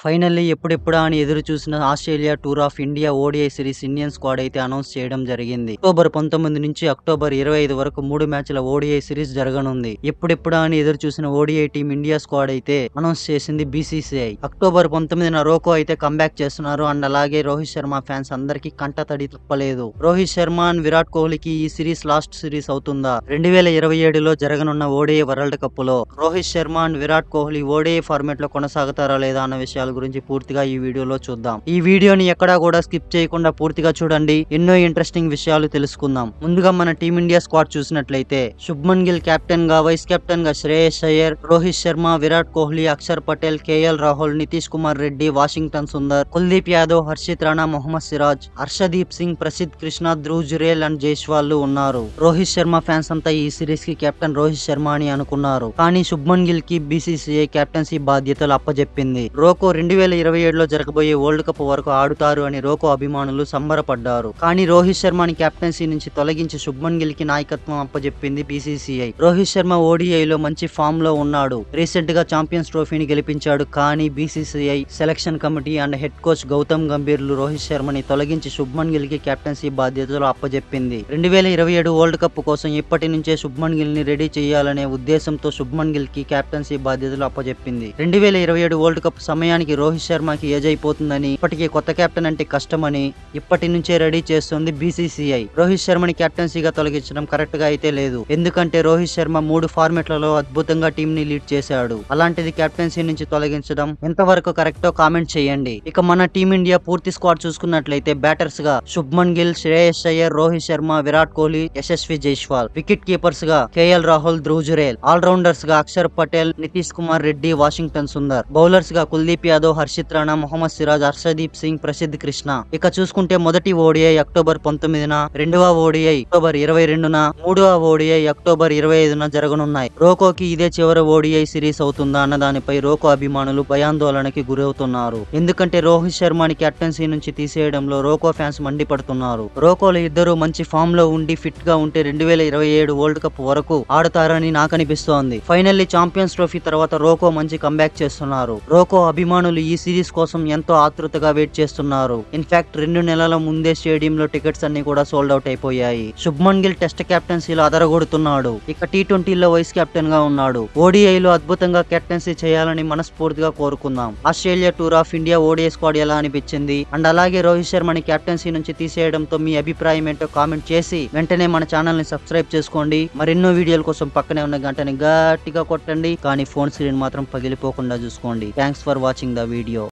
Finally ఎప్పుడెప్పుడా అని ఎదురు చూసిన Australia tour of India ODI series Indian squad అయితే అనౌన్స్ చేయడం జరిగింది. అక్టోబర్ 19 నుంచి అక్టోబర్ 25 వరకు 3 మ్యాచ్ల ఓడిఐ సిరీస్ జరగనుంది. ఎప్పుడెప్పుడా అని ఎదురు చూసిన ఓడిఐ టీం ఇండియా స్క్వాడ్ అయితే అనౌన్స్ చేసింది బీసీసీఐ. అక్టోబర్ 19న రోకో అయితే కంబ్యాక్ చేస్తున్నారు. అండ్ అలాగే రోహిత్ శర్మ ఫ్యాన్స్ అందరికీ కంటతడి తప్పలేదు. రోహిత్ శర్మ అండ్ విరాట్ కోహ్లీకి ఈ సిరీస్ లాస్ట్ సిరీస్ అవుతుందా? 2027లో జరగనున్న ఓడిఐ వరల్డ్ కప్ లో Rohit Sharma and Virat Kohli ODI format లో కొనసాగుతారా లేదా అన్న విషయాల గురించి పూర్తిగా ఈ వీడియోలో చూద్దాం. ఈ వీడియోని ఎక్కడా కూడా స్కిప్ చేయకుండా పూర్తిగా చూడండి. ఎన్నో ఇంట్రెస్టింగ్ విషయాలు తెలుసుకుందాం. ముందుగా మన టీమిండియా స్క్వాడ్ చూసినట్లయితే శుభ్మన్ గిల్ కెప్టెన్ గా, వైస్ కెప్టెన్ గా శ్రేయస్ అయ్యర్, రోహిత్ శర్మ, విరాట్ కోహ్లీ, అక్షర్ పటేల్, కేఎల్ రాహుల్, నితీష్ కుమార్ రెడ్డి, వాషింగ్టన్ సుందర్, కుల్దీప్ యాదవ్, హర్షిత్ రాణా, మొహమ్మద్ సిరాజ్, హర్షదీప్ సింగ్, ప్రసిద్ కృష్ణ, ధ్రువ్ జురేల్ అండ్ జైస్వాల్ ఉన్నారు. రోహిత్ శర్మ ఫ్యాన్స్ అంతా ఈ సిరీస్ కి కెప్టెన్ రోహిత్ శర్మ అని అనుకున్నారు. కానీ శుభ్మన్ గిల్ కి బీసీసీఐ కెప్టెన్సీ బాధ్యతలు అప్పజెప్పింది. రోకో 2027లో జరగబోయే వరల్డ్ కప్ వరకు ఆడుతారు అని రోకో అభిమానులు సంబరపడ్డారు. కానీ రోహిత్ శర్మని కెప్టెన్సీ నుంచి తొలగించి శుభ్మన్ గిల్ కి నాయకత్వం అప్పజెప్పింది బీసీసీఐ. రోహిత్ శర్మ ఓడిఐలో మంచి ఫామ్ లో ఉన్నాడు. రీసెంట్ గా ఛాంపియన్స్ ట్రోఫీని గెలిపించాడు. కానీ BCCI selection committee and head coach Gautam గంభీర్లు రోహిత్ శర్మని తొలగించి శుభ్మన్ గిల్ కి కెప్టెన్సీ బాధ్యతలు అప్పజెప్పింది. 2027 వరల్డ్ కప్ కోసం ఇప్పటి నుంచే శుభ్మన్ గిల్ ని రెడీ చేయాలనే ఉద్దేశంతో శుభ్మన్ గిల్ కి కెప్టెన్సీ బాధ్యతలు అప్పజెప్పింది. 2027 వరల్డ్ కప్ సమయానికి రోహిత్ శర్మకి ఏజ్ అయిపోతుందని, ఇప్పటికే కొత్త కెప్టెన్ అంటే కష్టమని ఇప్పటి నుంచే రెడీ చేస్తుంది బీసీసీఐ. రోహిత్ శర్మని కెప్టెన్సీగా తొలగించడం కరెక్ట్ గా అయితే లేదు. ఎందుకంటే రోహిత్ శర్మ 3 ఫార్మాట్లలో అద్భుతంగా టీం ని లీడ్ చేశాడు. అలాంటిది కెప్టెన్సీ నుంచి తొలగించడం ఎంతవరకు కరెక్టో కామెంట్ చేయండి. ఇక మన టీమిండియా పూర్తి స్క్వాడ్ చూసుకున్నట్లయితే బ్యాటర్స్ గా శుభ్మన్ గిల్, శ్రేయస్ అయ్యర్, రోహిత్ శర్మ, విరాట్ కోహ్లీ, యశస్వి జైస్వాల్. వికెట్ కీపర్స్ గా KL Rahul, Dhruv Jurel. All rounders గా అక్షర్ పటేల్, నితీష్ కుమార్ రెడ్డి, వాషింగ్టన్ సుందర్. బౌలర్స్ గా కుల్దీప్ యాదవ్, హర్షిత్ రాణా, మొహమ్మద్ సిరాజ్, హర్షదీప్ సింగ్, ప్రసిద్ కృష్ణ. ఇక చూసుకుంటే మొదటి ఓడిఐ అక్టోబర్ 19న, రెండవ ఓడిఐ అక్టోబర్ 22న, మూడవ ఓడిఐ అక్టోబర్ 25న జరగనున్నాయి. రోకోకి ఇదే చివరి ఓడిఐ సిరీస్ అవుతుందా అన్న దానిపై రోకో అభిమానులు భయాందోళనకి గురవుతున్నారు. ఎందుకంటే రోహిత్ శర్మని కెప్టెన్సీ నుంచి తీసేయడంలో రోకో ఫ్యాన్స్ మండిపడుతున్నారు. రోకోలు ఇద్దరు మంచి ఫామ్ లో ఉండి ఫిట్ గా ఉంటే 2027 వరల్డ్ కప్ వరకు ఆడతారని నాకు అనిపిస్తోంది. ఫైనల్లీ ఛాంపియన్స్ ట్రోఫీ తర్వాత రోకో మంచి కంబ్యాక్ చేస్తున్నారు. రోకో అభిమానులు ఈ సిరీస్ కోసం ఎంతో ఆతృతగా వెయిట్ చేస్తున్నారు. ఇన్ఫాక్ట్ 2 నెలల ముందే స్టేడియంలో టికెట్స్ అన్ని కూడా సోల్డ్ అవుట్ అయిపోయాయి. శుభ్మన్ గిల్ టెస్ట్ కెప్టెన్సీలో అదరగొడుతున్నాడు. ఇక టీ20లో వైస్ కెప్టెన్ గా ఉన్నాడు. ఓడిఐలో అద్భుతంగా కెప్టెన్సీ చేయాలని మనస్ఫూర్తిగా కోరుకుందాం. Australia tour of India ODI squad ఎలా అనిపించింది అండ్ అలాగే రోహిత్ శర్మని కెప్టెన్సీ నుంచి తీసేయడంతో మీ అభిప్రాయం ఏంటో కామెంట్ చేసి వెంటనే మన ఛానల్ ని సబ్స్క్రైబ్ చేసుకోండి. మరెన్నో వీడియోల కోసం పక్కనే ఉన్న గంటని గట్టిగా కొట్టండి. కానీ ఫోన్ స్క్రీన్ మాత్రం పగిలిపోకుండా చూసుకోండి. Thanks for watching the video.